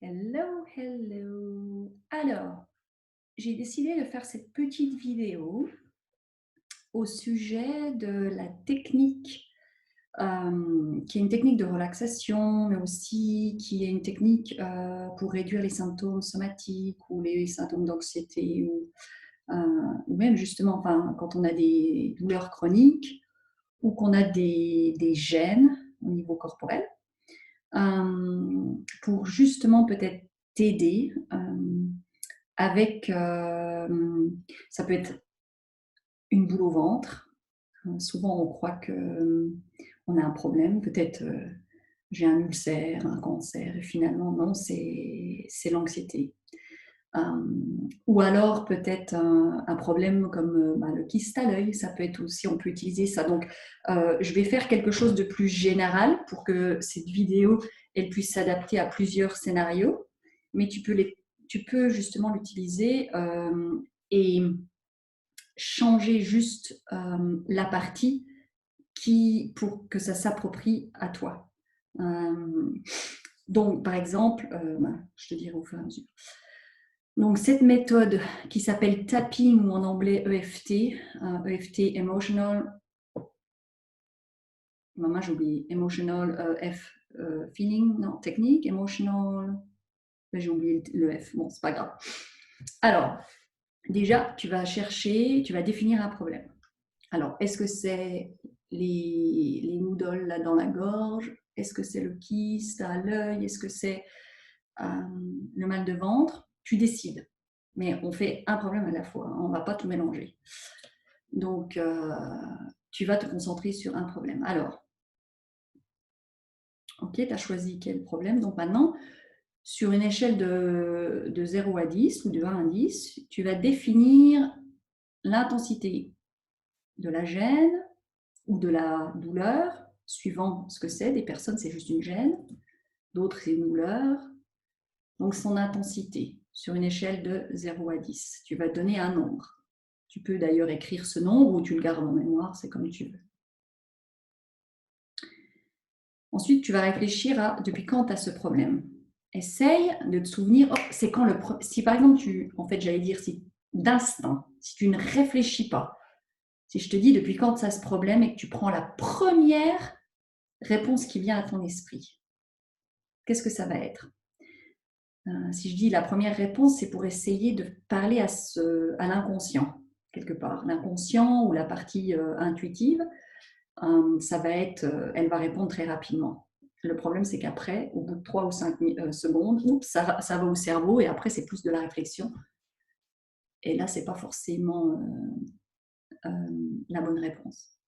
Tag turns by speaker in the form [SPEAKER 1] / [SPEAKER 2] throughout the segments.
[SPEAKER 1] Hello, hello. Alors, j'ai décidé de faire cette petite vidéo au sujet de la technique, qui est une technique de relaxation, mais aussi qui est une technique pour réduire les symptômes somatiques ou les symptômes d'anxiété ou même justement enfin, quand on a des douleurs chroniques ou qu'on a des gènes au niveau corporel, pour justement peut-être t'aider. Avec, ça peut être une boule au ventre. Souvent on croit que, on a un problème, peut-être, j'ai un ulcère, un cancer et finalement non, c'est l'anxiété. Ou alors peut-être un problème comme, le kyste à l'œil, ça peut être aussi on peut utiliser ça. Donc, je vais faire quelque chose de plus général pour que cette vidéo, elle puisse s'adapter à plusieurs scénarios, mais tu peux justement l'utiliser, et changer juste la partie pour que ça s'approprie à toi. Donc, par exemple, je te dirai au fur et à mesure. Donc, cette méthode qui s'appelle tapping ou en anglais EFT, EFT Emotional, maman j'ai oublié, Emotional Feeling, non, technique, Emotional, j'ai oublié le F, bon, c'est pas grave. Alors, déjà, tu vas chercher, tu vas définir un problème. Alors, est-ce que c'est les noodles là dans la gorge? Est-ce que c'est le kyste à l'œil? Est-ce que c'est le mal de ventre? Tu décides. Mais on fait un problème à la fois, hein, on ne va pas tout mélanger. Donc, tu vas te concentrer sur un problème. Alors, ok, tu as choisi quel problème. Donc maintenant, sur une échelle de 0 à 10 ou de 1 à 10, tu vas définir l'intensité de la gêne ou de la douleur, suivant ce que c'est. Des personnes, c'est juste une gêne, d'autres, c'est une douleur. Donc, son intensité sur une échelle de 0 à 10. Tu vas donner un nombre. Tu peux d'ailleurs écrire ce nombre ou tu le gardes en mémoire, c'est comme tu veux. Ensuite, tu vas réfléchir à depuis quand tu as ce problème. Essaye de te souvenir, c'est quand si par exemple, en fait, j'allais dire, si d'instinct, si tu ne réfléchis pas, si je te dis depuis quand tu as ce problème et que tu prends la première réponse qui vient à ton esprit, qu'est-ce que ça va être? Si je dis la première réponse, c'est pour essayer de parler à l'inconscient, quelque part. L'inconscient ou la partie intuitive, ça va être, elle va répondre très rapidement. Le problème, c'est qu'après, au bout de 3 ou 5 secondes, oups, ça va au cerveau et après, c'est plus de la réflexion. Et là, ce n'est pas forcément la bonne réponse.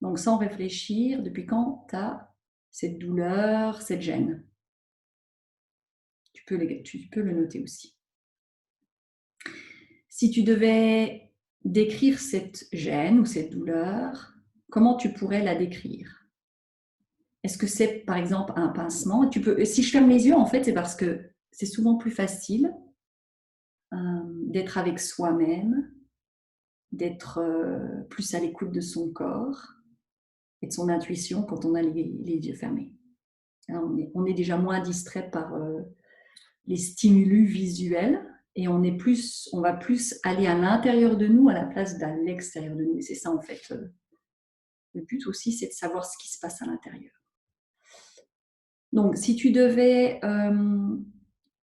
[SPEAKER 1] Donc, sans réfléchir, depuis quand tu as cette douleur, cette gêne? Tu peux le noter aussi. Si tu devais décrire cette gêne ou cette douleur, comment tu pourrais la décrire? Est-ce que c'est, par exemple, un pincement? Si je ferme les yeux, en fait, c'est parce que c'est souvent plus facile d'être avec soi-même, d'être plus à l'écoute de son corps et de son intuition quand on a les yeux fermés. Hein, on est déjà moins distrait par les stimulus visuels et on va plus aller à l'intérieur de nous à la place d'à l'extérieur de nous. Et c'est ça, en fait, le but aussi, c'est de savoir ce qui se passe à l'intérieur. Donc, si tu devais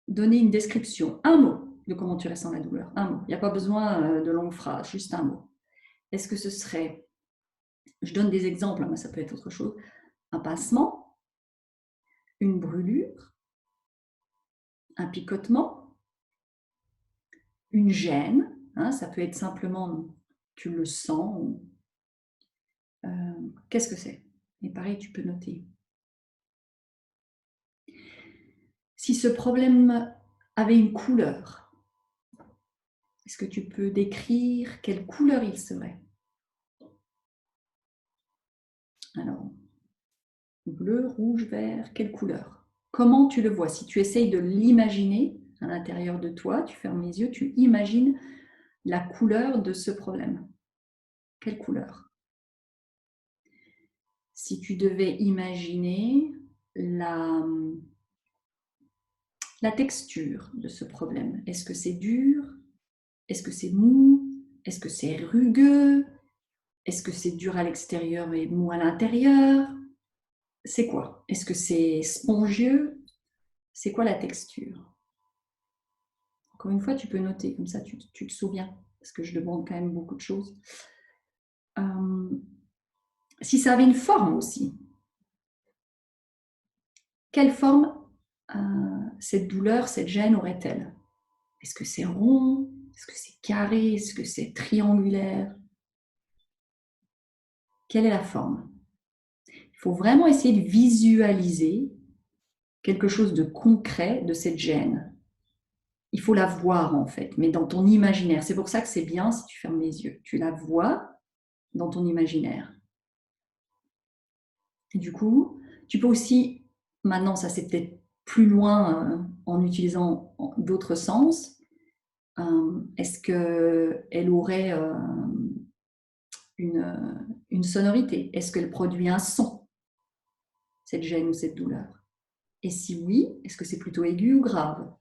[SPEAKER 1] donner une description, un mot de comment tu ressens la douleur, un mot. Il n'y a pas besoin de longues phrases, juste un mot. Est-ce que ce serait, je donne des exemples, mais ça peut être autre chose, un pincement, une brûlure, un picotement, une gêne, hein, ça peut être simplement, tu le sens, qu'est-ce que c'est? Et pareil, tu peux noter. Si ce problème avait une couleur, est-ce que tu peux décrire quelle couleur il serait? Alors, bleu, rouge, vert, quelle couleur? Comment tu le vois? Si tu essayes de l'imaginer à l'intérieur de toi, tu fermes les yeux, tu imagines la couleur de ce problème. Quelle couleur? Si tu devais imaginer la la texture de ce problème. Est-ce que c'est dur? Est-ce que c'est mou? Est-ce que c'est rugueux? Est-ce que c'est dur à l'extérieur et mou à l'intérieur? C'est quoi? Est-ce que c'est spongieux? C'est quoi la texture? Encore une fois, tu peux noter, comme ça tu te souviens, parce que je demande quand même beaucoup de choses. Si ça avait une forme aussi, quelle forme cette douleur, cette gêne aurait-elle? Est-ce que c'est rond? Est-ce que c'est carré? Est-ce que c'est triangulaire? Quelle est la forme? Il faut vraiment essayer de visualiser quelque chose de concret de cette gêne. Il faut la voir en fait, mais dans ton imaginaire. C'est pour ça que c'est bien si tu fermes les yeux. Tu la vois dans ton imaginaire. Et du coup, tu peux aussi, maintenant ça c'est peut-être plus loin en utilisant d'autres sens, est-ce qu'elle aurait une sonorité? Est-ce qu'elle produit un son, cette gêne ou cette douleur? Et si oui, est-ce que c'est plutôt aigu ou grave?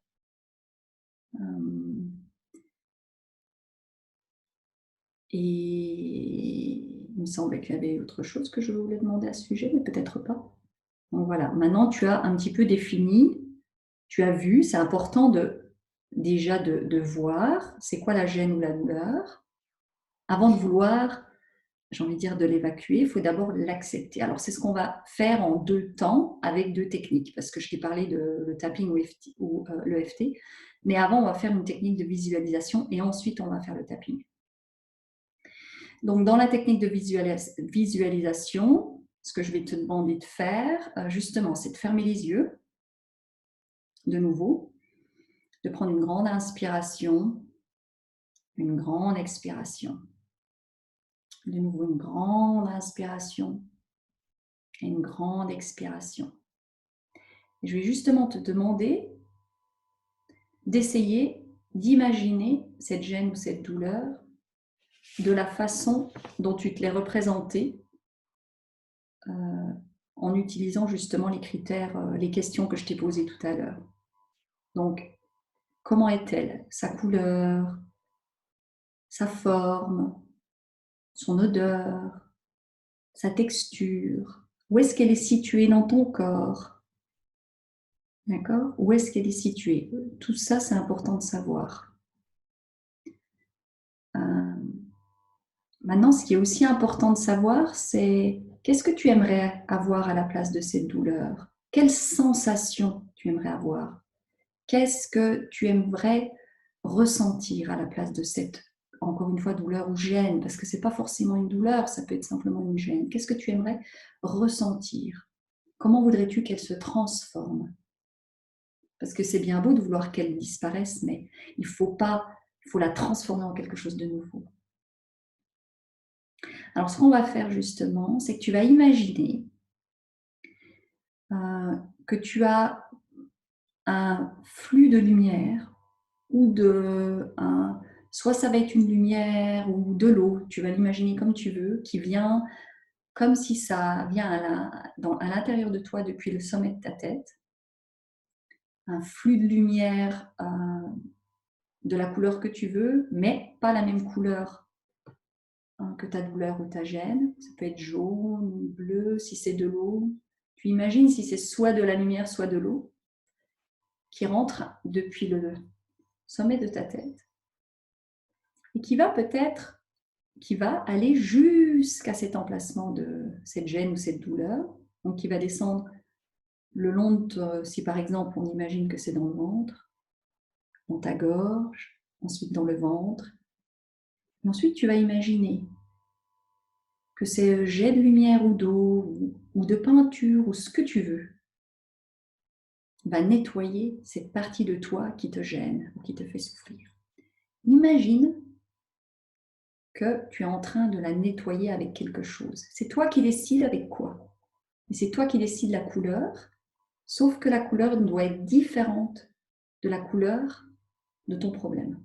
[SPEAKER 1] Et il me semblait qu'il y avait autre chose que je voulais demander à ce sujet, mais peut-être pas. Donc voilà, maintenant tu as un petit peu défini, tu as vu, c'est important déjà de voir c'est quoi la gêne ou la douleur. Avant de vouloir, j'ai envie de dire, de l'évacuer, il faut d'abord l'accepter. Alors c'est ce qu'on va faire en 2 temps avec 2 techniques, parce que je t'ai parlé de le tapping ou l'EFT, mais avant on va faire une technique de visualisation et ensuite on va faire le tapping. Donc, dans la technique de visualisation, ce que je vais te demander de faire, justement, c'est de fermer les yeux, de nouveau, de prendre une grande inspiration, une grande expiration. De nouveau, une grande inspiration et une grande expiration. Et je vais justement te demander d'essayer d'imaginer cette gêne ou cette douleur de la façon dont tu te l'es représentée en utilisant justement les critères, les questions que je t'ai posées tout à l'heure. Donc, comment est-elle? Sa couleur, sa forme, son odeur, sa texture. Où est-ce qu'elle est située dans ton corps? D'accord? Où est-ce qu'elle est située? Tout ça, c'est important de savoir. Maintenant, ce qui est aussi important de savoir, c'est qu'est-ce que tu aimerais avoir à la place de cette douleur? Quelle sensation tu aimerais avoir? Qu'est-ce que tu aimerais ressentir à la place de cette, encore une fois, douleur ou gêne? Parce que ce n'est pas forcément une douleur, ça peut être simplement une gêne. Qu'est-ce que tu aimerais ressentir? Comment voudrais-tu qu'elle se transforme? Parce que c'est bien beau de vouloir qu'elle disparaisse, mais il faut la transformer en quelque chose de nouveau. Alors, ce qu'on va faire justement, c'est que tu vas imaginer que tu as un flux de lumière ou soit ça va être une lumière ou de l'eau, tu vas l'imaginer comme tu veux, qui vient comme si ça vient à l'intérieur de toi depuis le sommet de ta tête. Un flux de lumière de la couleur que tu veux, mais pas la même couleur que ta douleur ou ta gêne. Ça peut être jaune ou bleu, si c'est de l'eau. Tu imagines si c'est soit de la lumière, soit de l'eau qui rentre depuis le sommet de ta tête et qui va aller jusqu'à cet emplacement de cette gêne ou cette douleur, donc qui va descendre le long de, si par exemple on imagine que c'est dans le ventre, dans ta gorge, ensuite dans le ventre, et ensuite tu vas imaginer que ces jets de lumière ou d'eau ou de peinture ou ce que tu veux va nettoyer cette partie de toi qui te gêne ou qui te fait souffrir. Imagine que tu es en train de la nettoyer avec quelque chose. C'est toi qui décides avec quoi. Et c'est toi qui décides la couleur, sauf que la couleur doit être différente de la couleur de ton problème.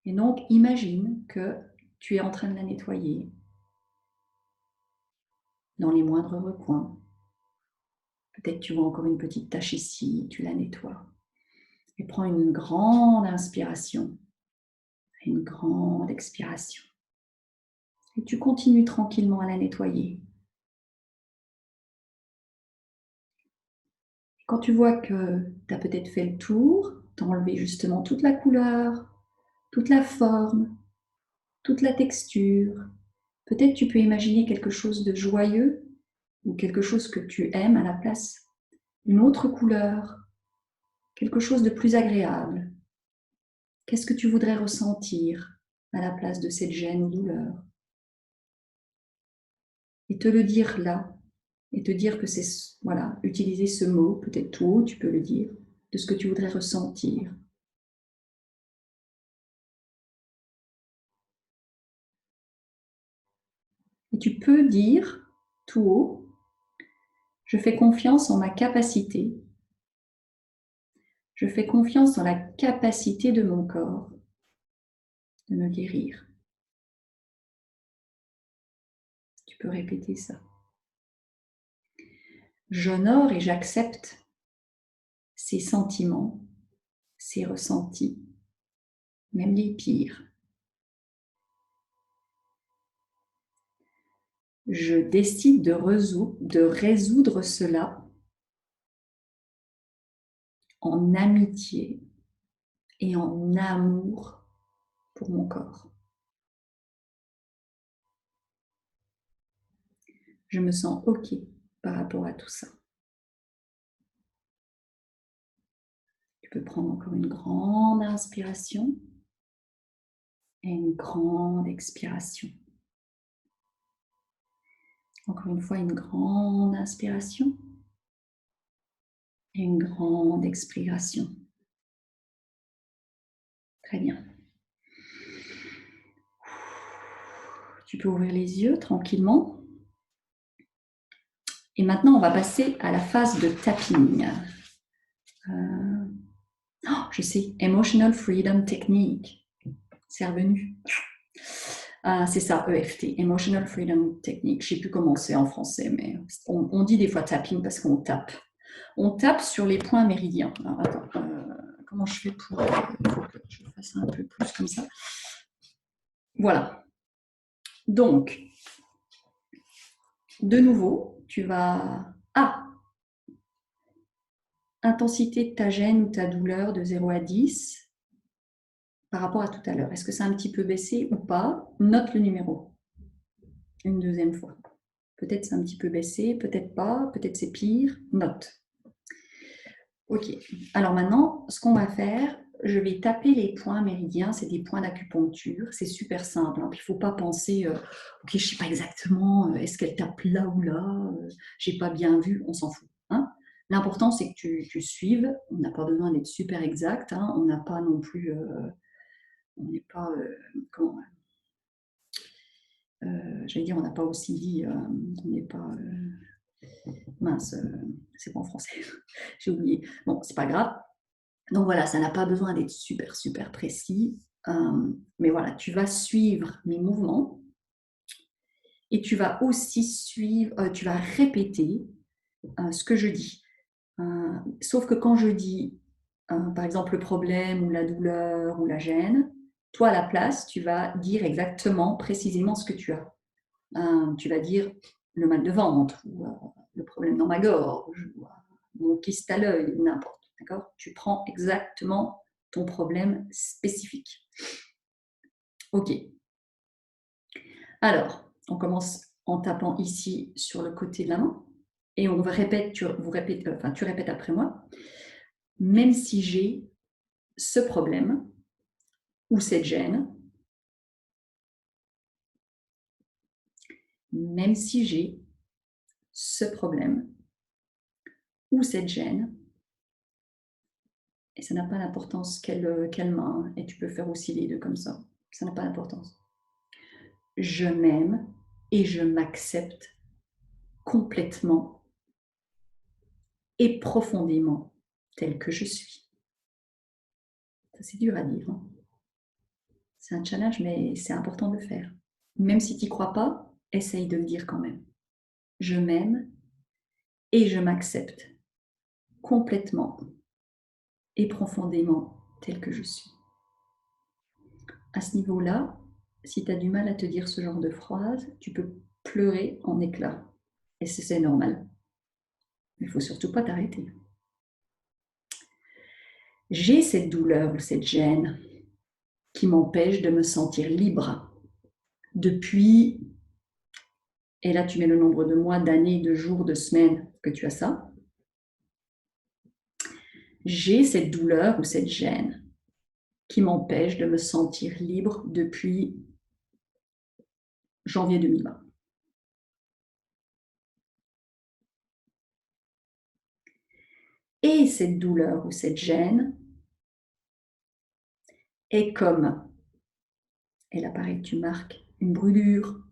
[SPEAKER 1] Et donc, imagine que tu es en train de la nettoyer dans les moindres recoins. Peut-être tu vois encore une petite tache ici, tu la nettoies. Et prends une grande inspiration, une grande expiration. Et tu continues tranquillement à la nettoyer. Quand tu vois que tu as peut-être fait le tour, tu as enlevé justement toute la couleur, toute la forme, toute la texture, peut-être tu peux imaginer quelque chose de joyeux ou quelque chose que tu aimes à la place, une autre couleur, quelque chose de plus agréable. Qu'est-ce que tu voudrais ressentir à la place de cette gêne ou douleur? Et te le dire là, et te dire que c'est, voilà, utiliser ce mot, peut-être tout haut, tu peux le dire, de ce que tu voudrais ressentir. Et tu peux dire tout haut, je fais confiance en ma capacité, je fais confiance en la capacité de mon corps de me guérir. Tu peux répéter ça. J'honore et j'accepte ces sentiments, ces ressentis, même les pires. Je décide de résoudre cela en amitié et en amour pour mon corps. Je me sens OK par rapport à tout ça. Tu peux prendre encore une grande inspiration et une grande expiration. Encore une fois, une grande inspiration et une grande expiration. Très bien. Tu peux ouvrir les yeux tranquillement. Et maintenant, on va passer à la phase de tapping. Je sais, Emotional Freedom Technique. C'est revenu. C'est ça, EFT, Emotional Freedom Technique. Je ne sais plus comment c'est en français, mais on dit des fois tapping parce qu'on tape. On tape sur les points méridiens. Alors, attends, comment je fais pour... Il faut que je fasse un peu plus comme ça. Voilà. Donc, de nouveau, tu vas... intensité de ta gêne ou ta douleur de 0 à 10 par rapport à tout à l'heure. Est-ce que ça a un petit peu baissé ou pas? Note le numéro. Une deuxième fois. Peut-être c'est un petit peu baissé, peut-être pas, peut-être c'est pire. Note. Ok. Alors maintenant, ce qu'on va faire, je vais taper les points méridiens. C'est des points d'acupuncture. C'est super simple. Hein. Il ne faut pas penser, ok, je ne sais pas exactement, est-ce qu'elle tape là ou là, je n'ai pas bien vu, on s'en fout. Hein. L'important, c'est que tu suives. On n'a pas besoin d'être super exact. Hein. On n'a pas non plus... on n'est pas... comment j'allais dire, on n'a pas aussi dit... on n'est pas... mince, c'est pas en français. J'ai oublié. Bon, c'est pas grave. Donc voilà, ça n'a pas besoin d'être super, super précis. Mais voilà, tu vas suivre mes mouvements et tu vas aussi suivre, tu vas répéter ce que je dis. Sauf que quand je dis, par exemple, le problème ou la douleur ou la gêne, toi, à la place, tu vas dire exactement, précisément ce que tu as. Tu vas dire le mal de ventre ou le problème dans ma gorge ou mon kyste à l'œil, n'importe. D'accord ? Tu prends exactement ton problème spécifique. Ok. Alors, on commence en tapant ici sur le côté de la main et on répète, tu répètes après moi. Même si j'ai ce problème ou cette gêne, même si j'ai ce problème ou cette gêne, et ça n'a pas d'importance quelle main, et tu peux faire aussi les deux comme ça, ça n'a pas d'importance. Je m'aime et je m'accepte complètement et profondément tel que je suis. Ça, c'est dur à dire. Hein. C'est un challenge, mais c'est important de le faire. Même si tu n'y crois pas, essaye de le dire quand même. Je m'aime et je m'accepte complètement et profondément tel que je suis. À ce niveau-là, si tu as du mal à te dire ce genre de phrase, tu peux pleurer en éclats. Et c'est normal. Il ne faut surtout pas t'arrêter. J'ai cette douleur ou cette gêne qui m'empêche de me sentir libre depuis, et là tu mets le nombre de mois, d'années, de jours, de semaines que tu as ça. J'ai cette douleur ou cette gêne qui m'empêche de me sentir libre depuis janvier 2020. Et cette douleur ou cette gêne est comme, et là pareil, tu marques une brûlure,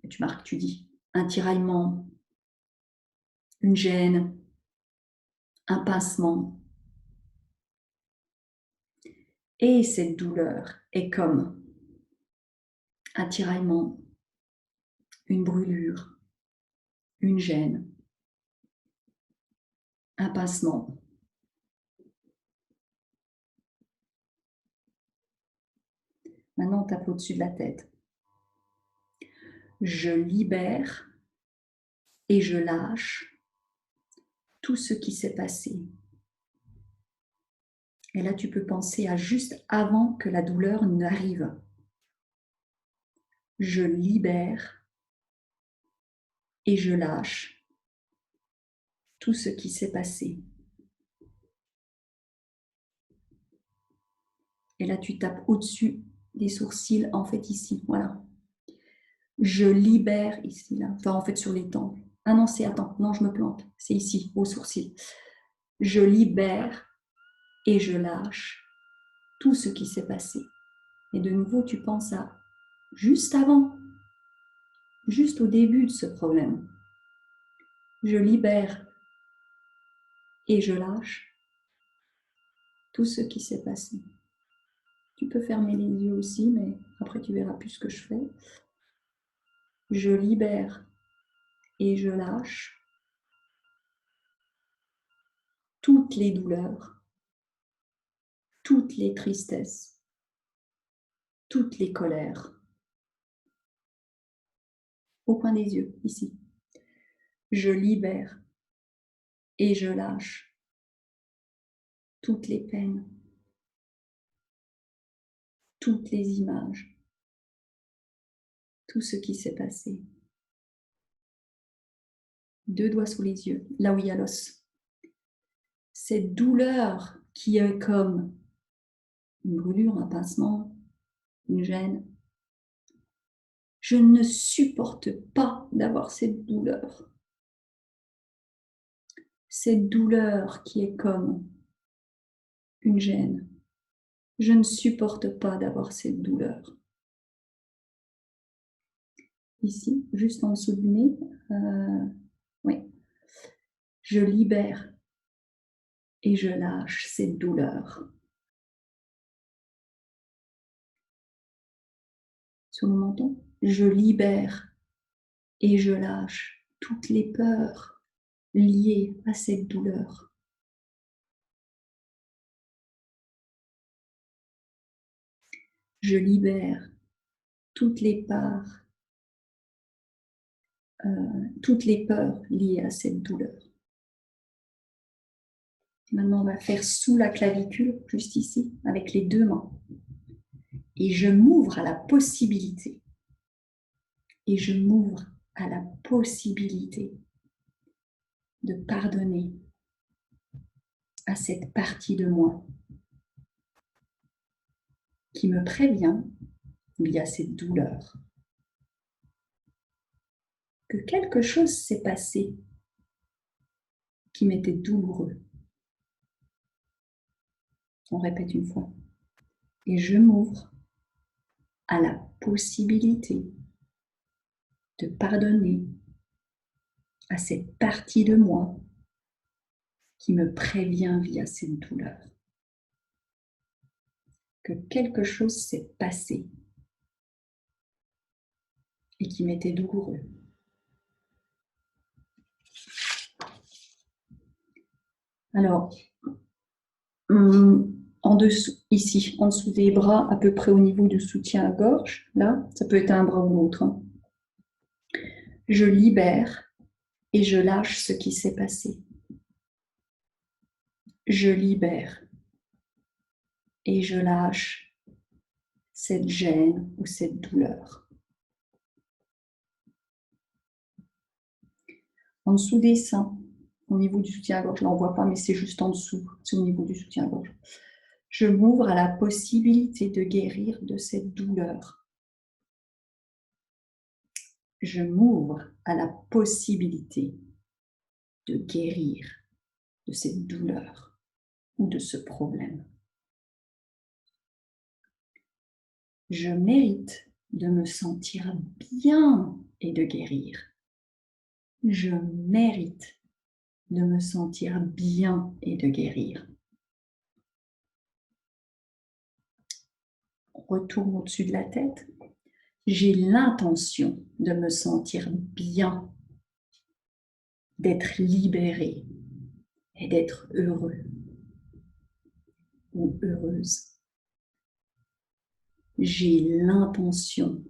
[SPEAKER 1] tu marques, tu dis un tiraillement, une gêne, un pincement. Et cette douleur est comme un tiraillement, une brûlure, une gêne, un pincement. Maintenant, on tape au-dessus de la tête. Je libère et je lâche tout ce qui s'est passé. Et là, tu peux penser à juste avant que la douleur n'arrive. Je libère et je lâche tout ce qui s'est passé. Et là, tu tapes au-dessus des sourcils, en fait ici, voilà. Je libère ici, là, enfin en fait sur les tempes. Ah non, attends, non, je me plante, c'est ici, au sourcil. Je libère et je lâche tout ce qui s'est passé. Et de nouveau, tu penses à juste avant, juste au début de ce problème. Je libère et je lâche tout ce qui s'est passé. Tu peux fermer les yeux aussi, mais après tu verras plus ce que je fais. Je libère et je lâche toutes les douleurs, toutes les tristesses, toutes les colères. Au coin des yeux, ici. Je libère et je lâche toutes les peines, toutes les images, tout ce qui s'est passé. 2 doigts sous les yeux, là où il y a l'os. Cette douleur qui est comme une brûlure, un pincement, une gêne. Je ne supporte pas d'avoir cette douleur. Cette douleur qui est comme une gêne. Je ne supporte pas d'avoir cette douleur. Ici, juste en dessous du nez. Oui. Je libère et je lâche cette douleur. Sur le menton, je libère et je lâche toutes les peurs liées à cette douleur. Je libère toutes les parts, toutes les peurs liées à cette douleur. Maintenant, on va faire sous la clavicule, juste ici, avec les 2 mains. Et je m'ouvre à la possibilité. Et je m'ouvre à la possibilité de pardonner à cette partie de moi qui me prévient via cette douleur que quelque chose s'est passé qui m'était douloureux. On répète une fois. Et je m'ouvre à la possibilité de pardonner à cette partie de moi qui me prévient via cette douleur que quelque chose s'est passé et qui m'était douloureux. Alors, en dessous, ici, en dessous des bras, à peu près au niveau du soutien à gorge, là, ça peut être un bras ou l'autre. Hein. Je libère et je lâche ce qui s'est passé. Je libère et je lâche cette gêne ou cette douleur. En dessous des seins, au niveau du soutien-gorge, je ne l'envoie pas, mais c'est juste en dessous, c'est au niveau du soutien-gorge. Je m'ouvre à la possibilité de guérir de cette douleur. Je m'ouvre à la possibilité de guérir de cette douleur ou de ce problème. Je mérite de me sentir bien et de guérir. Je mérite de me sentir bien et de guérir. On retourne au-dessus de la tête. J'ai l'intention de me sentir bien, d'être libérée et d'être heureux ou heureuse. J'ai l'intention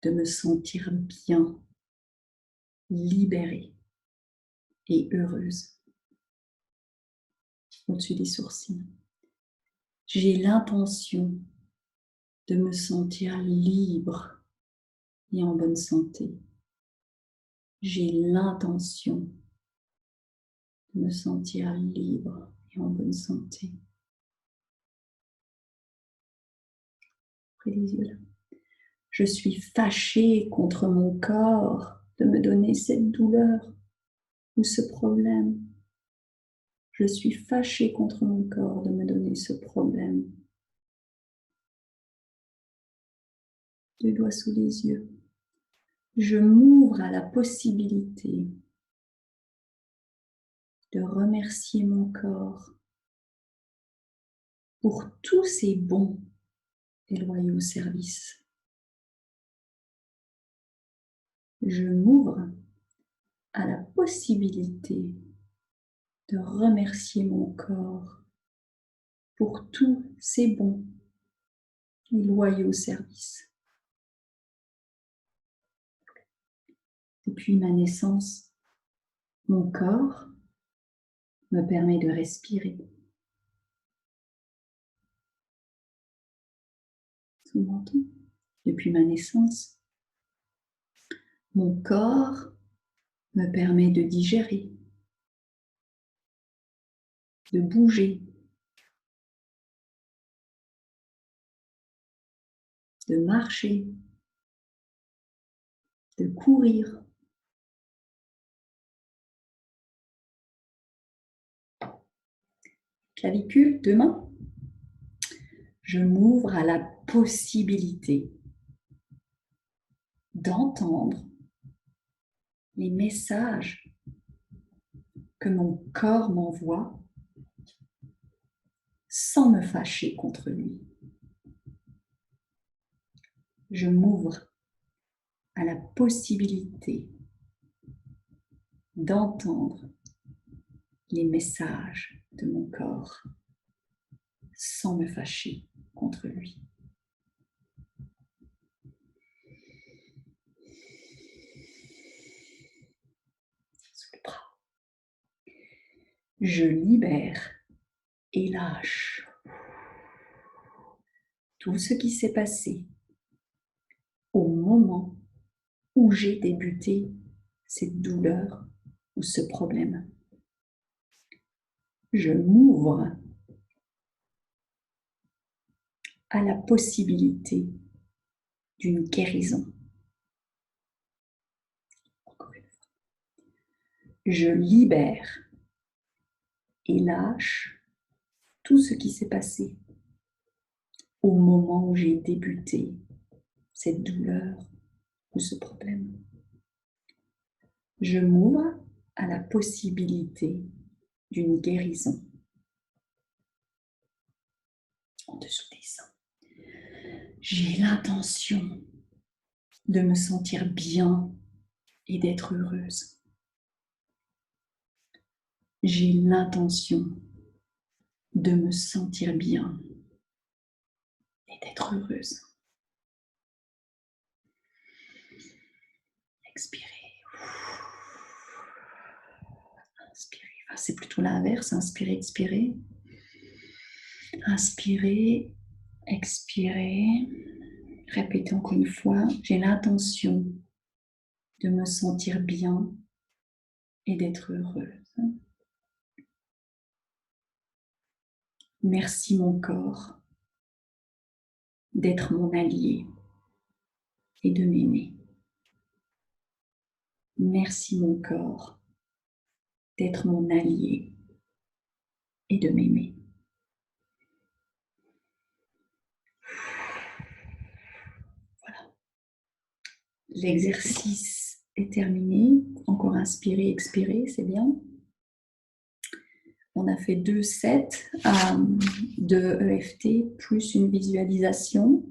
[SPEAKER 1] de me sentir bien, libérée et heureuse. Au-dessus des sourcils. J'ai l'intention de me sentir libre et en bonne santé. J'ai l'intention de me sentir libre et en bonne santé. Près des yeux là. Je suis fâchée contre mon corps de me donner cette douleur ou ce problème. Je suis fâchée contre mon corps de me donner ce problème. Deux doigts sous les yeux. Je m'ouvre à la possibilité de remercier mon corps pour tous ses bons et loyaux services. Je m'ouvre à la possibilité de remercier mon corps pour tous ses bons et loyaux services. Depuis ma naissance, mon corps me permet de respirer. Sous le menton. Depuis ma naissance, mon corps me permet de digérer, de bouger, de marcher, de courir. Clavicule, deux mains. Je m'ouvre à la possibilité d'entendre les messages que mon corps m'envoie sans me fâcher contre lui. Je m'ouvre à la possibilité d'entendre les messages de mon corps sans me fâcher contre lui. Sous le bras. Je libère et lâche tout ce qui s'est passé au moment où j'ai débuté cette douleur ou ce problème. Je m'ouvre à la possibilité d'une guérison. Je libère et lâche tout ce qui s'est passé au moment où j'ai débuté cette douleur ou ce problème. Je m'ouvre à la possibilité d'une guérison. En dessous des seins. J'ai l'intention de me sentir bien et d'être heureuse. J'ai l'intention de me sentir bien et d'être heureuse. Expirez. Inspirez. Enfin, c'est plutôt l'inverse. Inspirez, expirez. Inspirez, expirez. Répétez encore une fois. J'ai l'intention de me sentir bien et d'être heureuse. Merci mon corps d'être mon allié et de m'aimer. Merci mon corps d'être mon allié et de m'aimer. Voilà. L'exercice est terminé. Encore inspirer, expirer, c'est bien. On a fait 2 sets de EFT plus une visualisation.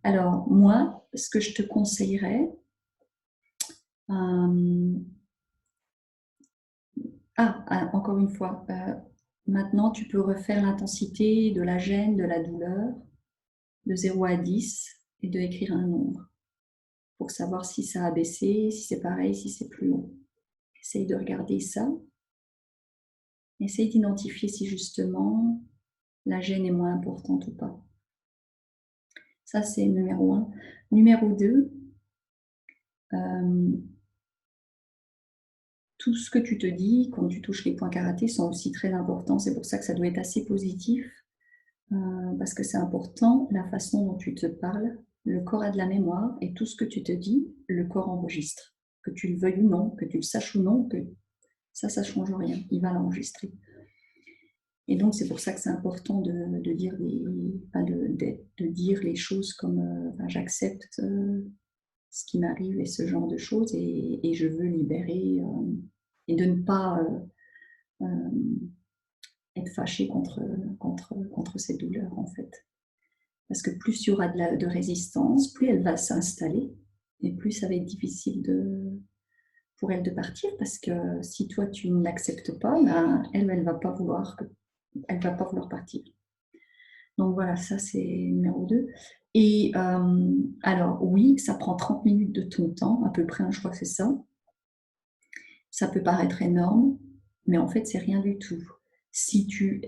[SPEAKER 1] Alors, moi, ce que je te conseillerais, encore une fois, maintenant, tu peux refaire l'intensité de la gêne, de la douleur, de 0 à 10 et de écrire un nombre pour savoir si ça a baissé, si c'est pareil, si c'est plus haut. Essaye de regarder ça. Essaye d'identifier si justement la gêne est moins importante ou pas. Ça, c'est numéro 1. Numéro 2, tout ce que tu te dis quand tu touches les points karaté sont aussi très importants. C'est pour ça que ça doit être assez positif, parce que c'est important la façon dont tu te parles. Le corps a de la mémoire et tout ce que tu te dis, le corps enregistre. Que tu le veuilles ou non, que tu le saches ou non, que ça ne change rien. Il va l'enregistrer. Et donc, c'est pour ça que c'est important de dire les choses comme j'accepte ce qui m'arrive et ce genre de choses et je veux libérer et de ne pas être fâché contre cette douleur, en fait. Parce que plus il y aura de résistance, plus elle va s'installer et plus ça va être difficile pour elle de partir parce que si toi, tu ne l'acceptes pas, ben, elle ne va pas vouloir partir. Donc voilà, ça c'est numéro 2. Et alors oui, ça prend 30 minutes de ton temps, à peu près, je crois que c'est ça. Ça peut paraître énorme, mais en fait, c'est rien du tout. Si tu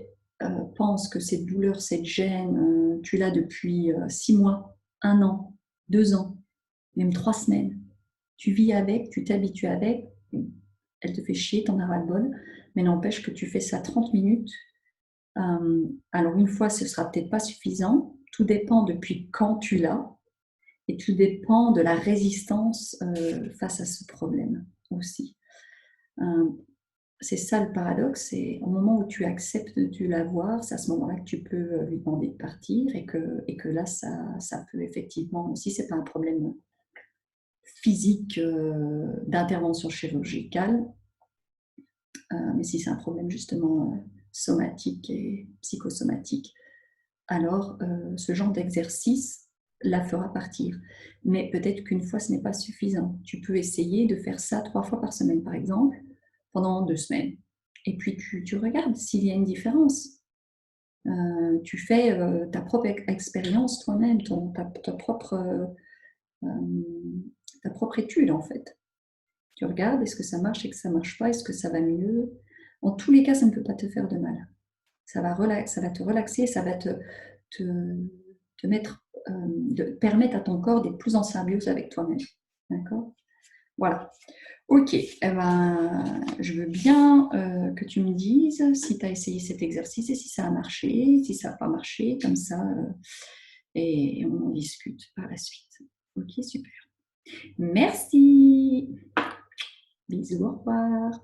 [SPEAKER 1] penses que cette douleur, cette gêne, tu l'as depuis 6 mois, 1 an, 2 ans, même 3 semaines, tu vis avec, tu t'habitues avec, elle te fait chier, t'en as ras-le-bol, mais n'empêche que tu fais ça 30 minutes. Alors une fois, ce ne sera peut-être pas suffisant. Tout dépend depuis quand tu l'as et tout dépend de la résistance face à ce problème aussi. C'est ça le paradoxe, c'est au moment où tu acceptes de l'avoir, c'est à ce moment-là que tu peux lui demander de partir et que là, ça peut effectivement, si ce n'est pas un problème physique d'intervention chirurgicale, mais si c'est un problème justement somatique et psychosomatique, alors ce genre d'exercice la fera partir. Mais peut-être qu'une fois, ce n'est pas suffisant. Tu peux essayer de faire ça 3 fois par semaine, par exemple, pendant 2 semaines. Et puis, tu regardes s'il y a une différence. Tu fais ta propre expérience toi-même, ta propre étude, en fait. Tu regardes, est-ce que ça marche, est-ce que ça ne marche pas, est-ce que ça va mieux. En tous les cas, ça ne peut pas te faire de mal. Ça va te relaxer, ça va te permettre à ton corps d'être plus en symbiose avec toi-même. D'accord ? Voilà. Ok. Eh ben, je veux bien que tu me dises si tu as essayé cet exercice et si ça a marché, si ça n'a pas marché, comme ça, et on en discute par la suite. Ok, super. Merci. Bisous, au revoir.